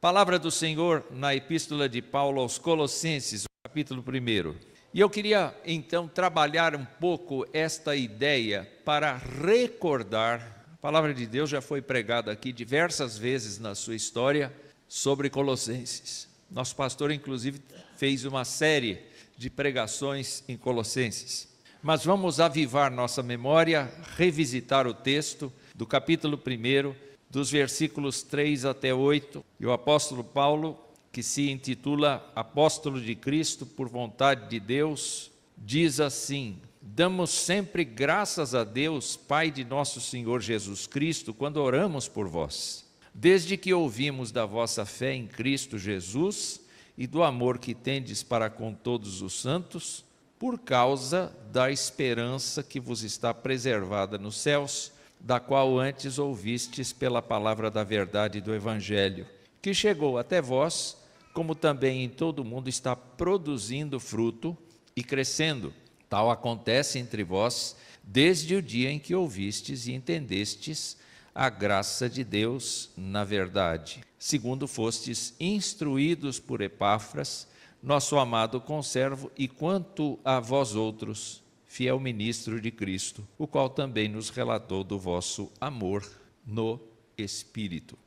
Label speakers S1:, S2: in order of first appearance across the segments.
S1: Palavra do Senhor na Epístola de Paulo aos Colossenses, capítulo 1. E eu queria, então, trabalhar um pouco esta ideia para recordar. A palavra de Deus já foi pregada aqui diversas vezes na sua história sobre Colossenses. Nosso pastor, inclusive, fez uma série de pregações em Colossenses. Mas vamos avivar nossa memória, revisitar o texto do capítulo 1, dos versículos 3 até 8, e o apóstolo Paulo, que se intitula Apóstolo de Cristo por vontade de Deus, diz assim: damos sempre graças a Deus, Pai de nosso Senhor Jesus Cristo, quando oramos por vós, desde que ouvimos da vossa fé em Cristo Jesus e do amor que tendes para com todos os santos, por causa da esperança que vos está preservada nos céus, da qual antes ouvistes pela palavra da verdade do Evangelho, que chegou até vós, como também em todo o mundo está produzindo fruto e crescendo. Tal acontece entre vós, desde o dia em que ouvistes e entendestes a graça de Deus na verdade, segundo fostes instruídos por Epáfras, nosso amado conservo, e quanto a vós outros, fiel ministro de Cristo, o qual também nos relatou do vosso amor no Espírito.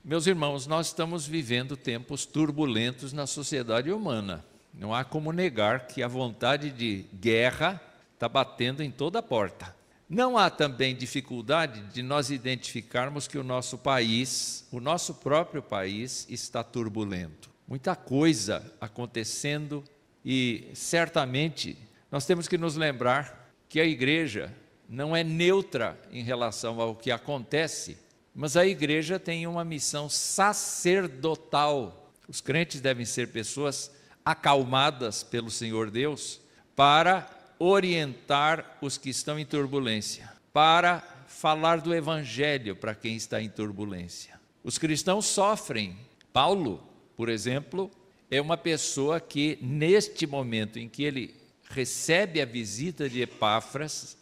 S1: Meus irmãos, nós estamos vivendo tempos turbulentos na sociedade humana. Não há como negar que a vontade de guerra está batendo em toda a porta. Não há também dificuldade de nós identificarmos que o nosso país, o nosso próprio país, está turbulento. Muita coisa acontecendo e certamente nós temos que nos lembrar que a igreja não é neutra em relação ao que acontece, mas a igreja tem uma missão sacerdotal. Os crentes devem ser pessoas acalmadas pelo Senhor Deus para orientar os que estão em turbulência, para falar do Evangelho para quem está em turbulência. Os cristãos sofrem. Paulo, por exemplo, é uma pessoa que, neste momento em que ele recebe a visita de Epáfras,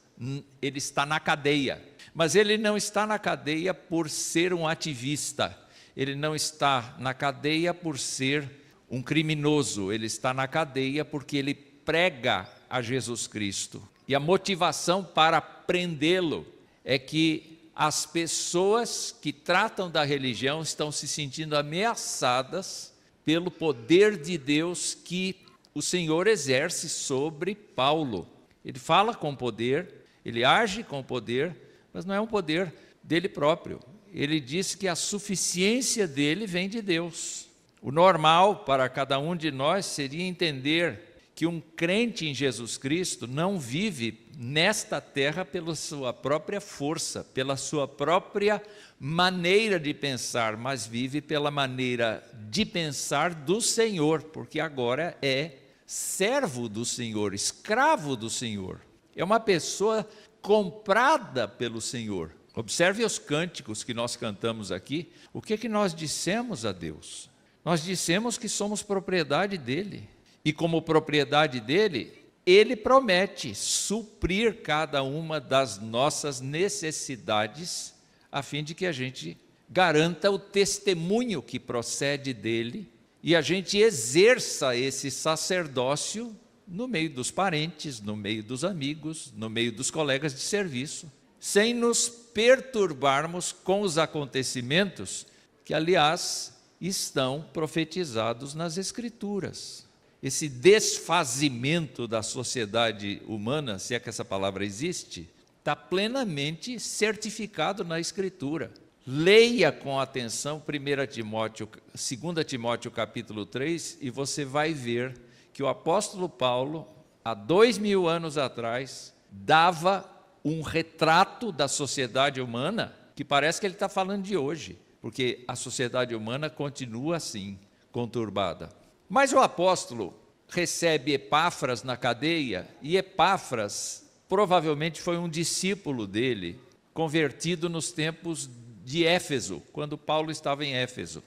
S1: ele está na cadeia, mas ele não está na cadeia por ser um ativista, ele não está na cadeia por ser um criminoso, ele está na cadeia porque ele prega a Jesus Cristo, e a motivação para prendê-lo é que as pessoas que tratam da religião estão se sentindo ameaçadas pelo poder de Deus que o Senhor exerce sobre Paulo. Ele fala com poder, ele age com poder, mas não é um poder dele próprio. Ele diz que a suficiência dele vem de Deus. O normal para cada um de nós seria entender que um crente em Jesus Cristo não vive nesta terra pela sua própria força, pela sua própria maneira de pensar, mas vive pela maneira de pensar do Senhor, porque agora é servo do Senhor, escravo do Senhor. É uma pessoa comprada pelo Senhor. Observe os cânticos que nós cantamos aqui. O que nós dissemos a Deus? Nós dissemos que somos propriedade dele. E como propriedade dele, ele promete suprir cada uma das nossas necessidades, a fim de que a gente garanta o testemunho que procede dele, e a gente exerça esse sacerdócio no meio dos parentes, no meio dos amigos, no meio dos colegas de serviço, sem nos perturbarmos com os acontecimentos que, aliás, estão profetizados nas Escrituras. Esse desfazimento da sociedade humana, se é que essa palavra existe, está plenamente certificado na Escritura. Leia com atenção 2 Timóteo capítulo 3 e você vai ver que o apóstolo Paulo, há 2000 anos atrás, dava um retrato da sociedade humana que parece que ele está falando de hoje, porque a sociedade humana continua assim, conturbada. Mas o apóstolo recebe Epáfras na cadeia, e Epáfras provavelmente foi um discípulo dele, convertido nos tempos de Éfeso, quando Paulo estava em Éfeso.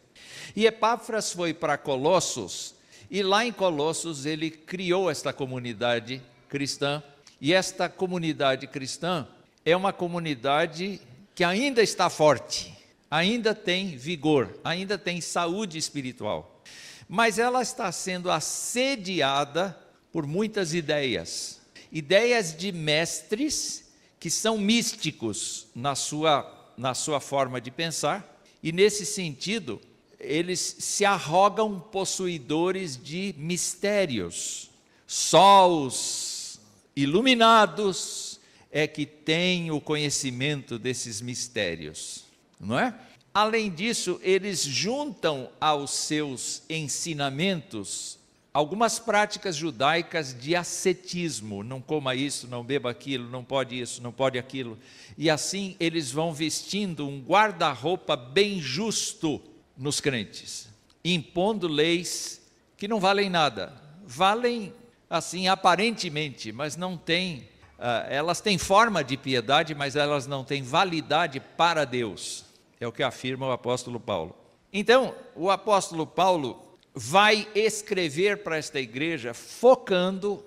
S1: E Epáfras foi para Colossos, e lá em Colossos ele criou esta comunidade cristã, e esta comunidade cristã é uma comunidade que ainda está forte. ainda tem vigor, ainda tem saúde espiritual, mas ela está sendo assediada por muitas ideias de mestres que são místicos na sua forma de pensar, e nesse sentido, eles se arrogam possuidores de mistérios. Só os iluminados é que têm o conhecimento desses mistérios, não é? Além disso, eles juntam aos seus ensinamentos algumas práticas judaicas de ascetismo. Não coma isso, não beba aquilo, não pode isso, não pode aquilo. E assim eles vão vestindo um guarda-roupa bem justo nos crentes, impondo leis que não valem nada. Valem assim aparentemente, mas não têm, elas têm forma de piedade, mas elas não têm validade para Deus. É o que afirma o apóstolo Paulo. Então, o apóstolo Paulo vai escrever para esta igreja focando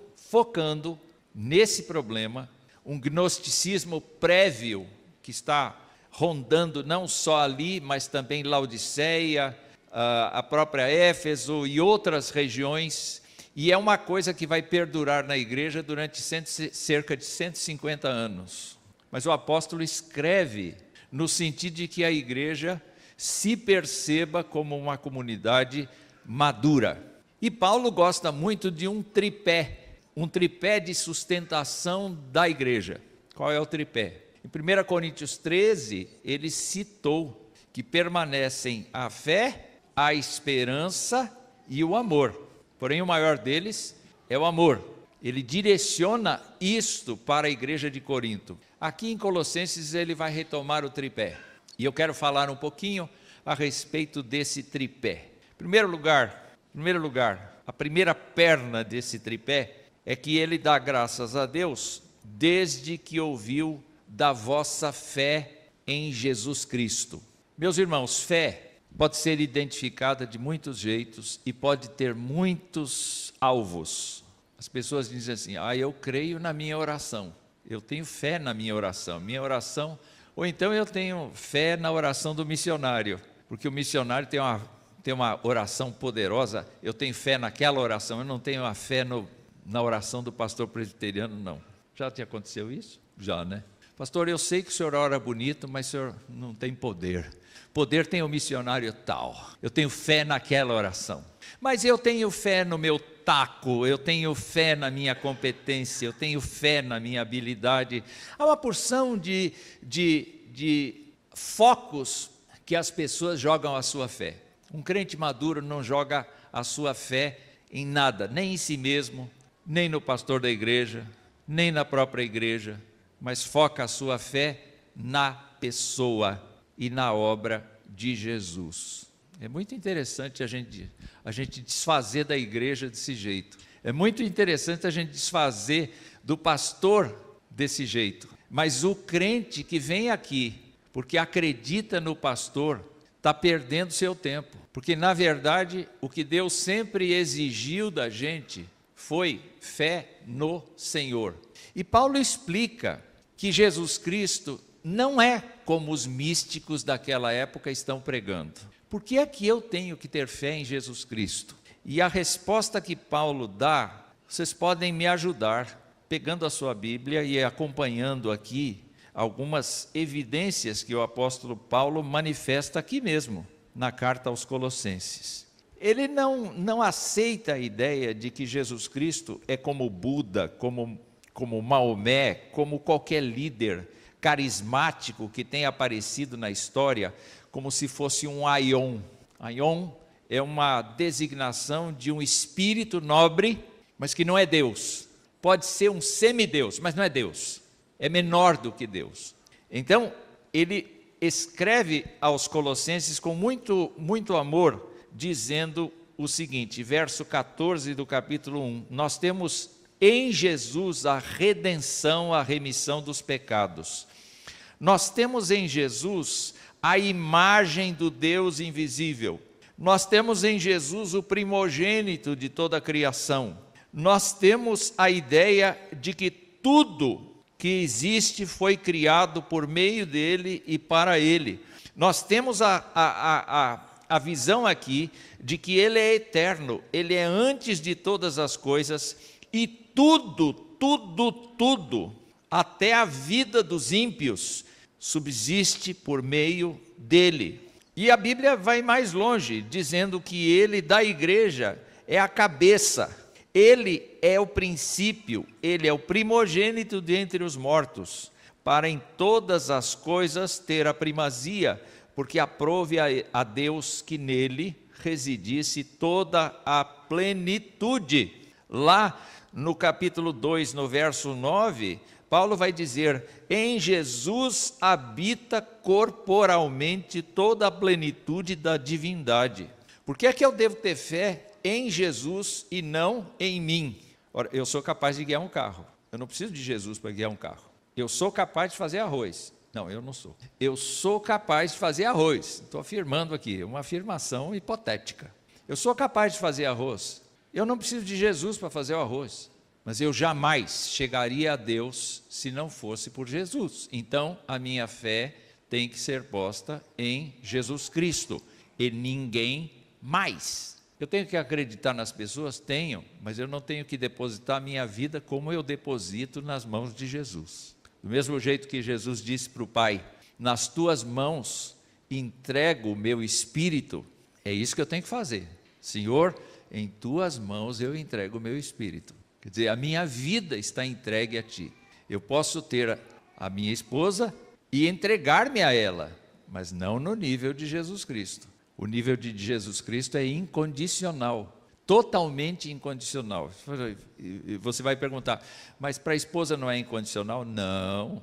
S1: nesse problema, um gnosticismo prévio que está rondando não só ali, mas também Laodiceia, a própria Éfeso e outras regiões, e é uma coisa que vai perdurar na igreja durante cerca de 150 anos. Mas o apóstolo escreve no sentido de que a igreja se perceba como uma comunidade madura. E Paulo gosta muito de um tripé de sustentação da igreja. Qual é o tripé? Em 1 Coríntios 13, ele citou que permanecem a fé, a esperança e o amor. Porém, o maior deles é o amor. Ele direciona isto para a igreja de Corinto. Aqui em Colossenses ele vai retomar o tripé. E eu quero falar um pouquinho a respeito desse tripé. Em primeiro lugar, a primeira perna desse tripé é que ele dá graças a Deus desde que ouviu da vossa fé em Jesus Cristo. Meus irmãos, fé pode ser identificada de muitos jeitos e pode ter muitos alvos. As pessoas dizem assim: eu creio na minha oração, eu tenho fé na minha oração, ou então eu tenho fé na oração do missionário, porque o missionário tem uma oração poderosa, eu tenho fé naquela oração, eu não tenho a fé na oração do pastor presbiteriano, não. Já te aconteceu isso? Já, né? Pastor, eu sei que o senhor ora bonito, mas o senhor não tem poder. Poder tem o missionário tal. Eu tenho fé naquela oração. Mas eu tenho fé no meu taco, eu tenho fé na minha competência, eu tenho fé na minha habilidade. Há uma porção de focos que as pessoas jogam a sua fé. Um crente maduro não joga a sua fé em nada, nem em si mesmo, nem no pastor da igreja, nem na própria igreja, mas foca a sua fé na pessoa e na obra de Jesus. É muito interessante a gente desfazer da igreja desse jeito. É muito interessante a gente desfazer do pastor desse jeito. Mas o crente que vem aqui, porque acredita no pastor, está perdendo seu tempo. Porque, na verdade, o que Deus sempre exigiu da gente foi fé no Senhor. E Paulo explica que Jesus Cristo não é como os místicos daquela época estão pregando. Por que é que eu tenho que ter fé em Jesus Cristo? E a resposta que Paulo dá, vocês podem me ajudar, pegando a sua Bíblia e acompanhando aqui algumas evidências que o apóstolo Paulo manifesta aqui mesmo, na carta aos Colossenses. Ele não aceita a ideia de que Jesus Cristo é como Buda, como Maomé, como qualquer líder carismático que tenha aparecido na história, como se fosse um Aion. Aion é uma designação de um espírito nobre, mas que não é Deus. Pode ser um semideus, mas não é Deus. É menor do que Deus. Então, ele escreve aos Colossenses com muito amor, dizendo o seguinte, verso 14 do capítulo 1, nós temos em Jesus a redenção, a remissão dos pecados. Nós temos em Jesus a imagem do Deus invisível. Nós temos em Jesus o primogênito de toda a criação. Nós temos a ideia de que tudo que existe foi criado por meio dele e para ele. Nós temos a visão aqui de que Ele é eterno, Ele é antes de todas as coisas, e tudo, até a vida dos ímpios, subsiste por meio dEle. E a Bíblia vai mais longe, dizendo que Ele da igreja é a cabeça, Ele é o princípio, Ele é o primogênito dentre os mortos, para em todas as coisas ter a primazia, porque aprove a Deus que nele residisse toda a plenitude. Lá no capítulo 2, no verso 9, Paulo vai dizer: em Jesus habita corporalmente toda a plenitude da divindade. Por que é que eu devo ter fé em Jesus e não em mim? Ora, eu sou capaz de guiar um carro, eu não preciso de Jesus para guiar um carro. Eu sou capaz de fazer arroz. Não, eu não sou. Eu sou capaz de fazer arroz. Estou afirmando aqui, uma afirmação hipotética. Eu sou capaz de fazer arroz. Eu não preciso de Jesus para fazer o arroz. Mas eu jamais chegaria a Deus se não fosse por Jesus. Então, a minha fé tem que ser posta em Jesus Cristo e ninguém mais. Eu tenho que acreditar nas pessoas? Tenho, mas eu não tenho que depositar a minha vida como eu deposito nas mãos de Jesus. Do mesmo jeito que Jesus disse para o Pai: nas tuas mãos entrego o meu espírito, é isso que eu tenho que fazer. Senhor, em tuas mãos eu entrego o meu espírito. Quer dizer, a minha vida está entregue a ti. Eu posso ter a minha esposa e entregar-me a ela, mas não no nível de Jesus Cristo. O nível de Jesus Cristo é incondicional, totalmente incondicional. Você vai perguntar, mas para a esposa não é incondicional? Não,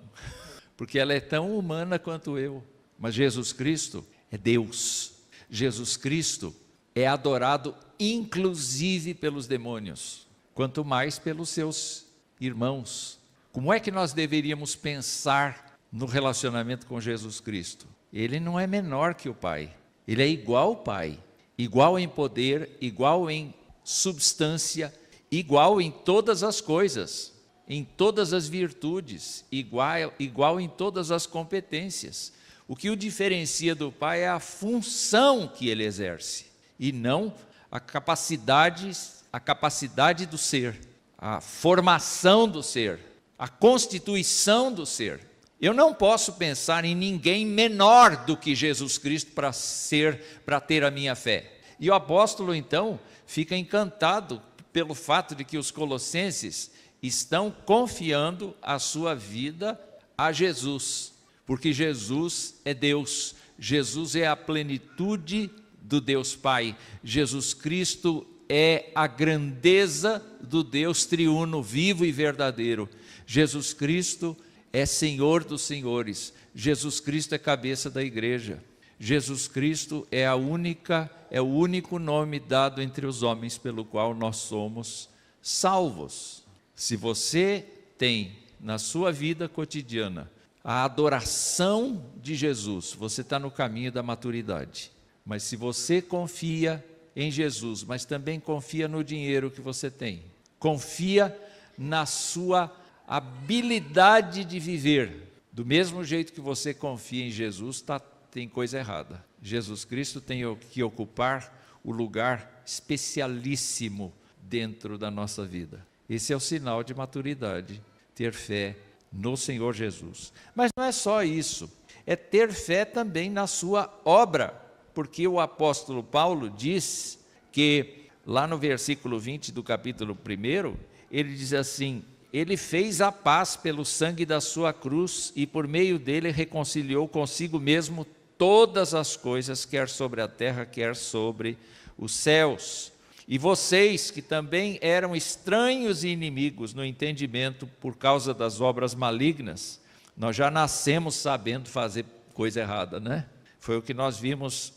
S1: porque ela é tão humana quanto eu. Mas Jesus Cristo é Deus. Jesus Cristo é adorado inclusive pelos demônios, quanto mais pelos seus irmãos. Como é que nós deveríamos pensar no relacionamento com Jesus Cristo? Ele não é menor que o Pai, ele é igual ao Pai, igual em poder, igual em substância, igual em todas as coisas, em todas as virtudes, igual em todas as competências. O que o diferencia do Pai é a função que ele exerce, e não a capacidade do ser, a formação do ser, a constituição do ser. Eu não posso pensar em ninguém menor do que Jesus Cristo para ter a minha fé. E o apóstolo então fica encantado pelo fato de que os colossenses estão confiando a sua vida a Jesus, porque Jesus é Deus, Jesus é a plenitude do Deus Pai, Jesus Cristo é a grandeza do Deus triuno, vivo e verdadeiro. Jesus Cristo é Senhor dos senhores, Jesus Cristo é cabeça da igreja, Jesus Cristo é o único nome dado entre os homens pelo qual nós somos salvos. Se você tem na sua vida cotidiana a adoração de Jesus, você está no caminho da maturidade. Mas se você confia em Jesus, mas também confia no dinheiro que você tem, confia na sua habilidade de viver, do mesmo jeito que você confia em Jesus, tem coisa errada. Jesus Cristo tem que ocupar o lugar especialíssimo dentro da nossa vida. Esse é o sinal de maturidade, ter fé no Senhor Jesus. Mas não é só isso, é ter fé também na sua obra, porque o apóstolo Paulo diz que, lá no versículo 20 do capítulo 1, ele diz assim: ele fez a paz pelo sangue da sua cruz e por meio dele reconciliou consigo mesmo todas as coisas, quer sobre a terra, quer sobre os céus. E vocês, que também eram estranhos e inimigos no entendimento por causa das obras malignas, nós já nascemos sabendo fazer coisa errada, né? Foi o que nós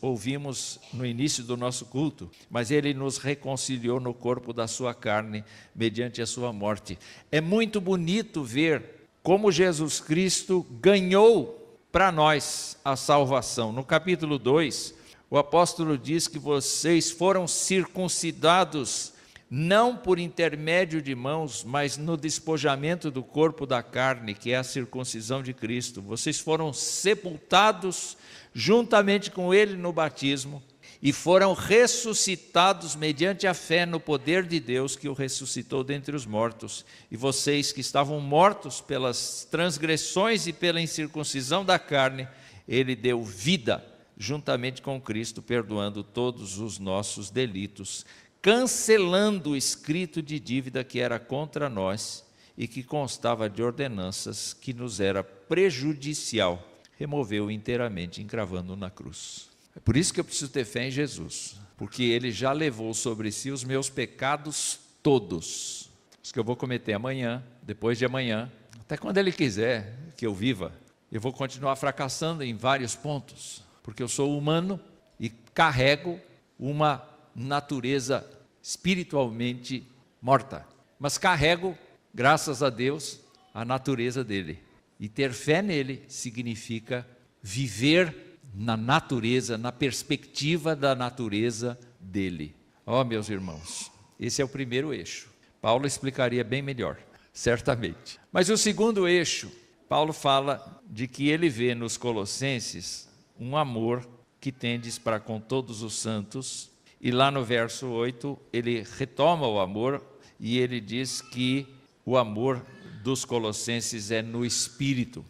S1: ouvimos no início do nosso culto, mas ele nos reconciliou no corpo da sua carne, mediante a sua morte. É muito bonito ver como Jesus Cristo ganhou para nós a salvação. No capítulo 2, o apóstolo diz que vocês foram circuncidados não por intermédio de mãos, mas no despojamento do corpo da carne, que é a circuncisão de Cristo. Vocês foram sepultados juntamente com ele no batismo e foram ressuscitados mediante a fé no poder de Deus que o ressuscitou dentre os mortos. E vocês que estavam mortos pelas transgressões e pela incircuncisão da carne, ele deu vida juntamente com Cristo, perdoando todos os nossos delitos, cancelando o escrito de dívida que era contra nós e que constava de ordenanças que nos era prejudicial, removeu inteiramente, encravando na cruz. É por isso que eu preciso ter fé em Jesus, porque ele já levou sobre si os meus pecados todos, os que eu vou cometer amanhã, depois de amanhã, até quando ele quiser que eu viva. Eu vou continuar fracassando em vários pontos, porque eu sou humano e carrego uma natureza espiritualmente morta, mas carrego, graças a Deus, a natureza dele. E ter fé nele significa viver na natureza, na perspectiva da natureza dele. Ó, meus irmãos, esse é o primeiro eixo. Paulo explicaria bem melhor, certamente. Mas o segundo eixo, Paulo fala de que ele vê nos Colossenses um amor que tendes para com todos os santos. E lá no verso 8, ele retoma o amor e ele diz que o amor dos Colossenses é no Espírito.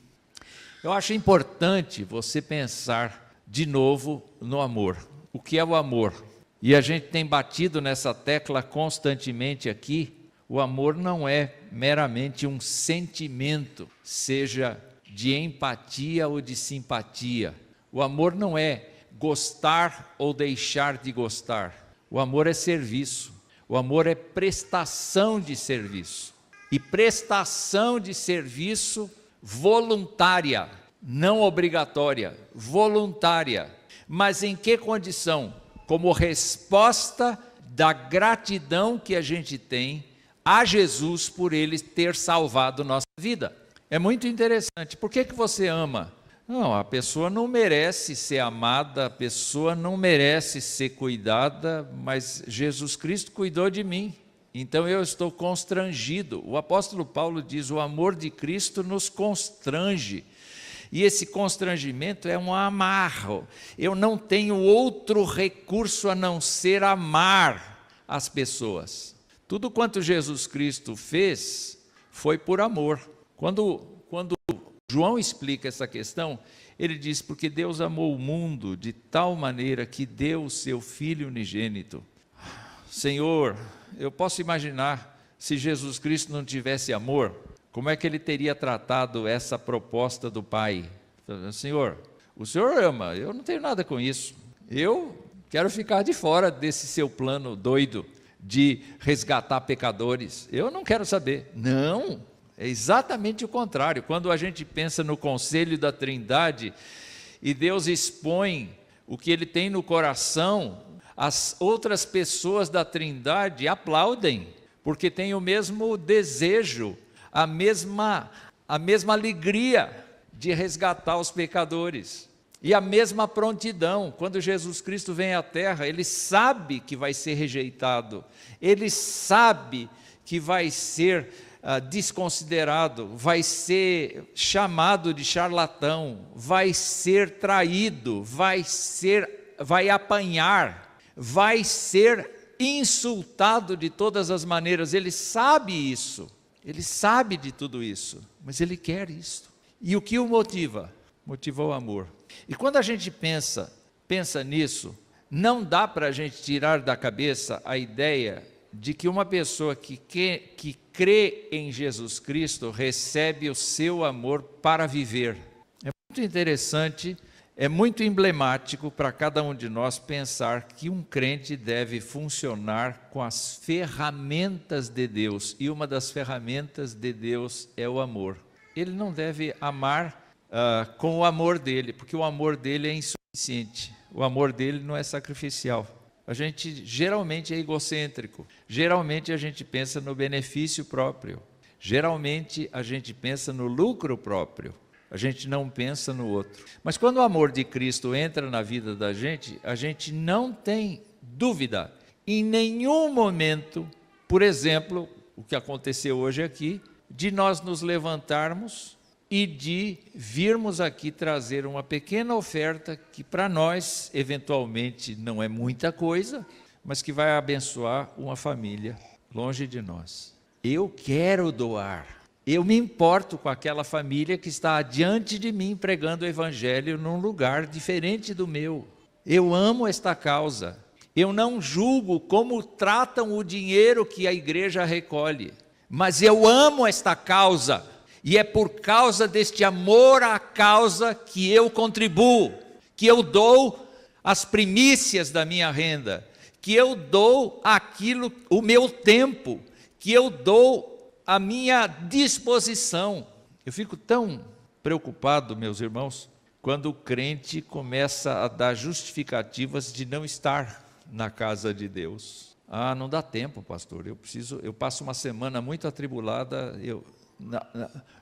S1: Eu acho importante você pensar de novo no amor. O que é o amor? E a gente tem batido nessa tecla constantemente aqui. O amor não é meramente um sentimento, seja de empatia ou de simpatia. O amor não é gostar ou deixar de gostar. O amor é serviço. O amor é prestação de serviço. E prestação de serviço voluntária, não obrigatória, voluntária. Mas em que condição? Como resposta da gratidão que a gente tem a Jesus por ele ter salvado nossa vida. É muito interessante. Por que você ama? Não, a pessoa não merece ser amada, a pessoa não merece ser cuidada, mas Jesus Cristo cuidou de mim. Então eu estou constrangido. O apóstolo Paulo diz: o amor de Cristo nos constrange. E esse constrangimento é um amarro. Eu não tenho outro recurso a não ser amar as pessoas. Tudo quanto Jesus Cristo fez foi por amor. Quando João explica essa questão, ele diz: porque Deus amou o mundo de tal maneira que deu o seu Filho unigênito. Senhor, eu posso imaginar, se Jesus Cristo não tivesse amor, como é que ele teria tratado essa proposta do Pai? Senhor, o Senhor ama, eu não tenho nada com isso. Eu quero ficar de fora desse seu plano doido de resgatar pecadores. Eu não quero saber. Não, é exatamente o contrário. Quando a gente pensa no conselho da Trindade e Deus expõe o que ele tem no coração, as outras pessoas da Trindade aplaudem, porque têm o mesmo desejo, a mesma alegria de resgatar os pecadores. E a mesma prontidão. Quando Jesus Cristo vem à terra, ele sabe que vai ser rejeitado, ele sabe que vai ser desconsiderado, vai ser chamado de charlatão, vai ser traído, vai apanhar, vai ser insultado de todas as maneiras. Ele sabe isso, ele sabe de tudo isso, mas ele quer isso. E o que o motiva? Motiva o amor. E quando a gente pensa nisso, não dá para a gente tirar da cabeça a ideia de que uma pessoa que crê em Jesus Cristo recebe o seu amor para viver. É muito interessante, é muito emblemático para cada um de nós pensar que um crente deve funcionar com as ferramentas de Deus, e uma das ferramentas de Deus é o amor. Ele não deve amar com o amor dele, porque o amor dele é insuficiente, o amor dele não é sacrificial. A gente geralmente é egocêntrico, geralmente a gente pensa no benefício próprio, geralmente a gente pensa no lucro próprio, a gente não pensa no outro. Mas quando o amor de Cristo entra na vida da gente, a gente não tem dúvida em nenhum momento Por exemplo, o que aconteceu hoje aqui, de nós nos levantarmos e de virmos aqui trazer uma pequena oferta que para nós, eventualmente, não é muita coisa, mas que vai abençoar uma família longe de nós. Eu quero doar. Eu me importo com aquela família que está diante de mim pregando o evangelho num lugar diferente do meu. Eu amo esta causa. Eu não julgo como tratam o dinheiro que a igreja recolhe, mas eu amo esta causa, e é por causa deste amor à causa que eu contribuo, que eu dou as primícias da minha renda, que eu dou aquilo, o meu tempo, que eu dou a minha disposição. Eu fico tão preocupado, meus irmãos, quando o crente começa a dar justificativas de não estar na casa de Deus. Ah, não dá tempo, pastor, eu passo uma semana muito atribulada,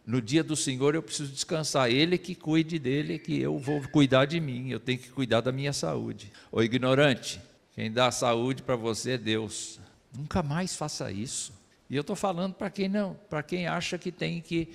S1: no dia do Senhor eu preciso descansar, Ele que cuide dele, que eu vou cuidar de mim, eu tenho que cuidar da minha saúde. Ô ignorante, quem dá a saúde para você é Deus. Nunca mais faça isso. E eu estou falando para quem não, para quem acha que tem que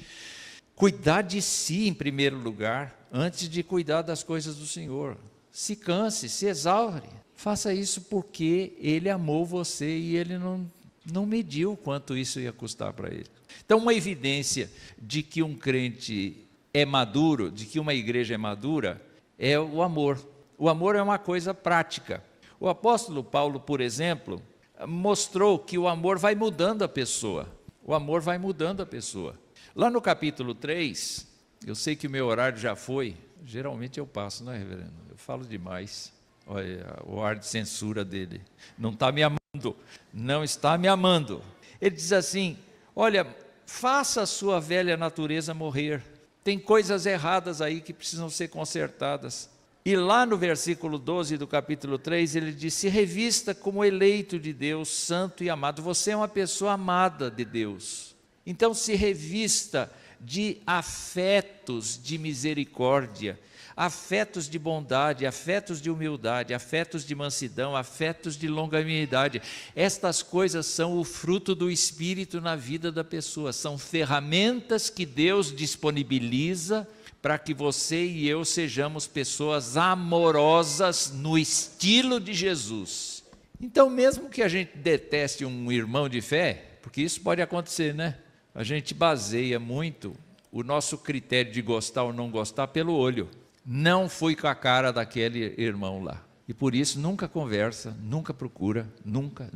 S1: cuidar de si em primeiro lugar, antes de cuidar das coisas do Senhor. Se canse, se exaure. Faça isso porque Ele amou você e Ele não mediu quanto isso ia custar para Ele. Então, uma evidência de que um crente é maduro, de que uma igreja é madura, é o amor. O amor é uma coisa prática. O apóstolo Paulo, por exemplo, mostrou que o amor vai mudando a pessoa. O amor vai mudando a pessoa. Lá no capítulo 3, eu sei que o meu horário já foi, geralmente eu passo, não é, reverendo? Eu falo demais. Olha, o ar de censura dele. Não está me amando. Não está me amando. Ele diz assim, olha, faça a sua velha natureza morrer. Tem coisas erradas aí que precisam ser consertadas. E lá no versículo 12 do capítulo 3, ele diz, se revista como eleito de Deus, santo e amado. Você é uma pessoa amada de Deus. Então se revista de afetos de misericórdia, afetos de bondade, afetos de humildade, afetos de mansidão, afetos de longanimidade. Estas coisas são o fruto do Espírito na vida da pessoa, são ferramentas que Deus disponibiliza para que você e eu sejamos pessoas amorosas no estilo de Jesus. Então, mesmo que a gente deteste um irmão de fé, porque isso pode acontecer, né? A gente baseia muito o nosso critério de gostar ou não gostar pelo olho. Não fui com a cara daquele irmão lá. E por isso nunca conversa, nunca procura, nunca,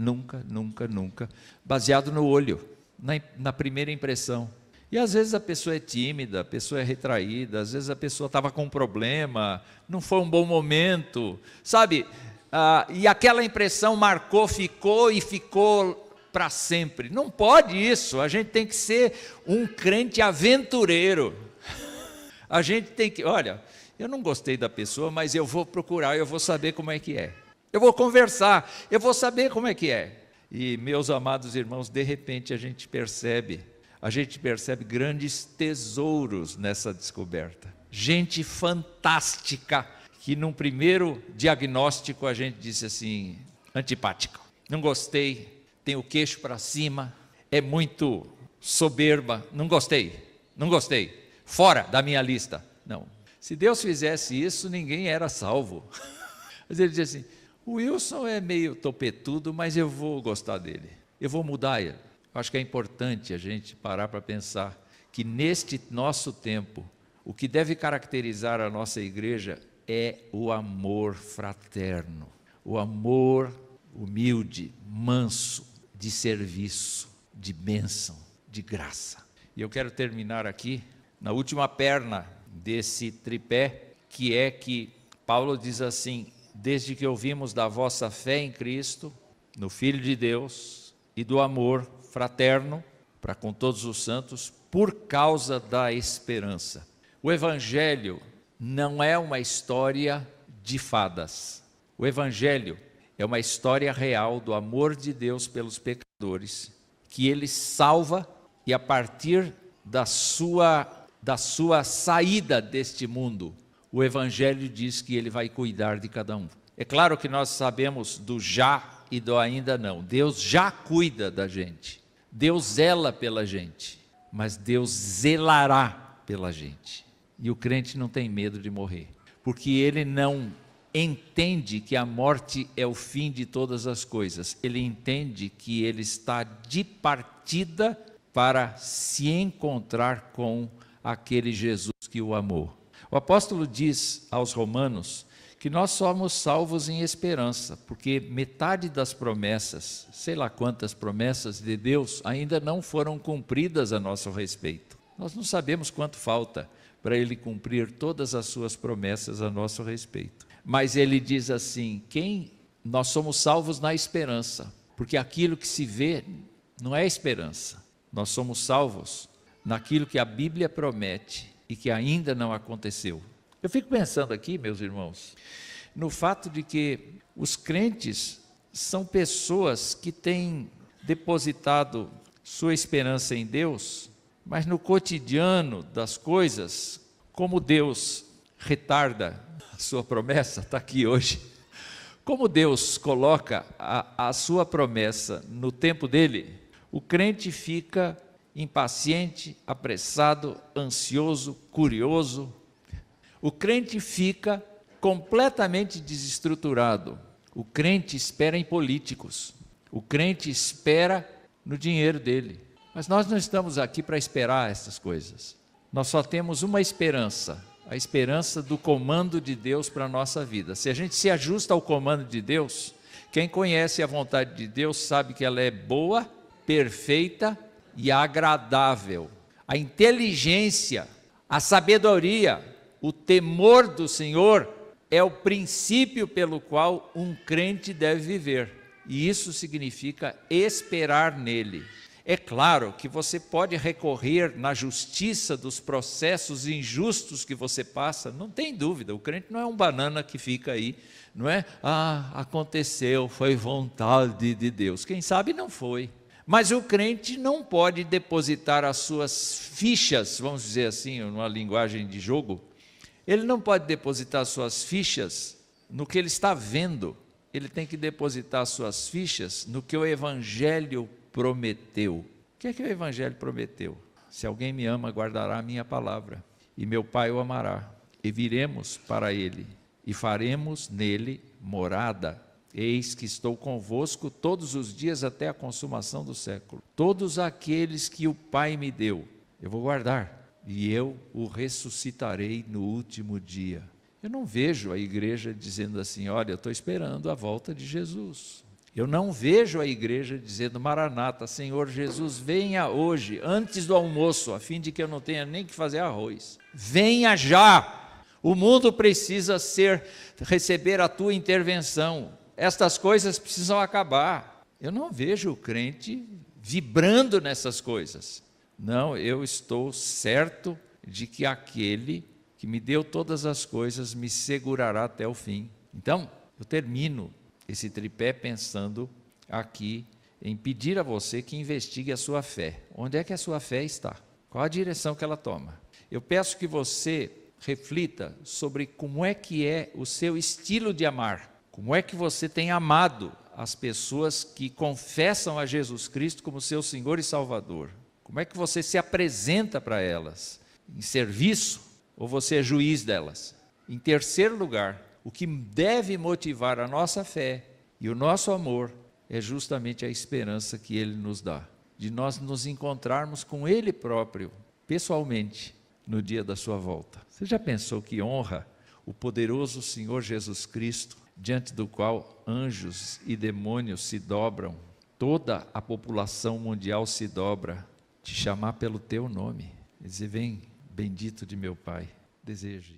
S1: baseado no olho, na primeira impressão. E às vezes a pessoa é tímida, a pessoa é retraída, às vezes a pessoa estava com um problema, não foi um bom momento, sabe? E aquela impressão marcou, ficou para sempre. Não pode isso, a gente tem que ser um crente aventureiro. A gente tem que, olha, eu não gostei da pessoa, mas eu vou procurar, eu vou saber como é que é. Eu vou conversar, eu vou saber como é que é. E meus amados irmãos, de repente a gente percebe grandes tesouros nessa descoberta. Gente fantástica, que num primeiro diagnóstico a gente disse assim, antipático. Não gostei, tem o queixo para cima, é muito soberba, não gostei, fora da minha lista. Não. Se Deus fizesse isso, ninguém era salvo. Mas ele diz assim, o Wilson é meio topetudo, mas eu vou gostar dele, eu vou mudar ele. Eu acho que é importante a gente parar para pensar que neste nosso tempo, o que deve caracterizar a nossa igreja é o amor fraterno, o amor humilde, manso, de serviço, de bênção, de graça. E eu quero terminar aqui, na última perna desse tripé, que é que Paulo diz assim, desde que ouvimos da vossa fé em Cristo, no Filho de Deus, e do amor fraterno para com todos os santos, por causa da esperança. O Evangelho não é uma história de fadas. O Evangelho é uma história real do amor de Deus pelos pecadores, que Ele salva e a partir da sua saída deste mundo, o Evangelho diz que Ele vai cuidar de cada um. É claro que nós sabemos do já e do ainda não. Deus já cuida da gente. Deus zela pela gente, mas Deus zelará pela gente. E o crente não tem medo de morrer, porque ele não entende que a morte é o fim de todas as coisas. Ele entende que ele está de partida para se encontrar com aquele Jesus que o amou. O apóstolo diz aos romanos que nós somos salvos em esperança, porque metade das promessas, sei lá quantas promessas de Deus, ainda não foram cumpridas a nosso respeito. Nós não sabemos quanto falta para Ele cumprir todas as suas promessas a nosso respeito. Mas Ele diz assim, nós somos salvos na esperança, porque aquilo que se vê não é esperança. Nós somos salvos naquilo que a Bíblia promete e que ainda não aconteceu. Eu fico pensando aqui, meus irmãos, no fato de que os crentes são pessoas que têm depositado sua esperança em Deus, mas no cotidiano das coisas, como Deus retarda a sua promessa, está aqui hoje, como Deus coloca a sua promessa no tempo dele, o crente fica impaciente, apressado, ansioso, curioso. O crente fica completamente desestruturado. O crente espera em políticos. O crente espera no dinheiro dele. Mas nós não estamos aqui para esperar essas coisas. Nós só temos uma esperança, a esperança do comando de Deus para a nossa vida. Se a gente se ajusta ao comando de Deus, quem conhece a vontade de Deus sabe que ela é boa, perfeita e agradável. A inteligência, a sabedoria, o temor do Senhor é o princípio pelo qual um crente deve viver. E isso significa esperar nele. É claro que você pode recorrer na justiça dos processos injustos que você passa, não tem dúvida, o crente não é um banana que fica aí, não é? Aconteceu, foi vontade de Deus. Quem sabe não foi. Mas o crente não pode depositar as suas fichas, vamos dizer assim, numa linguagem de jogo, ele não pode depositar suas fichas no que ele está vendo, ele tem que depositar suas fichas no que o Evangelho prometeu. O que é que o Evangelho prometeu? Se alguém me ama, guardará a minha palavra, e meu Pai o amará, e viremos para ele, e faremos nele morada. Eis que estou convosco todos os dias até a consumação do século. Todos aqueles que o Pai me deu, eu vou guardar, e eu o ressuscitarei no último dia. Eu não vejo a igreja dizendo assim, olha, eu estou esperando a volta de Jesus. Eu não vejo a igreja dizendo, Maranata, Senhor Jesus, venha hoje, antes do almoço, a fim de que eu não tenha nem que fazer arroz. Venha já! O mundo precisa receber a tua intervenção. Estas coisas precisam acabar. Eu não vejo o crente vibrando nessas coisas. Não, eu estou certo de que aquele que me deu todas as coisas me segurará até o fim. Então, eu termino esse tripé pensando aqui em pedir a você que investigue a sua fé. Onde é que a sua fé está? Qual a direção que ela toma? Eu peço que você reflita sobre como é que é o seu estilo de amar. Como é que você tem amado as pessoas que confessam a Jesus Cristo como seu Senhor e Salvador? Como é que você se apresenta para elas? Em serviço? Ou você é juiz delas? Em terceiro lugar, o que deve motivar a nossa fé e o nosso amor é justamente a esperança que Ele nos dá, de nós nos encontrarmos com Ele próprio, pessoalmente, no dia da sua volta. Você já pensou que honra o poderoso Senhor Jesus Cristo, diante do qual anjos e demônios se dobram, toda a população mundial se dobra, te chamar pelo teu nome, dizer, vem, bendito de meu Pai, desejo.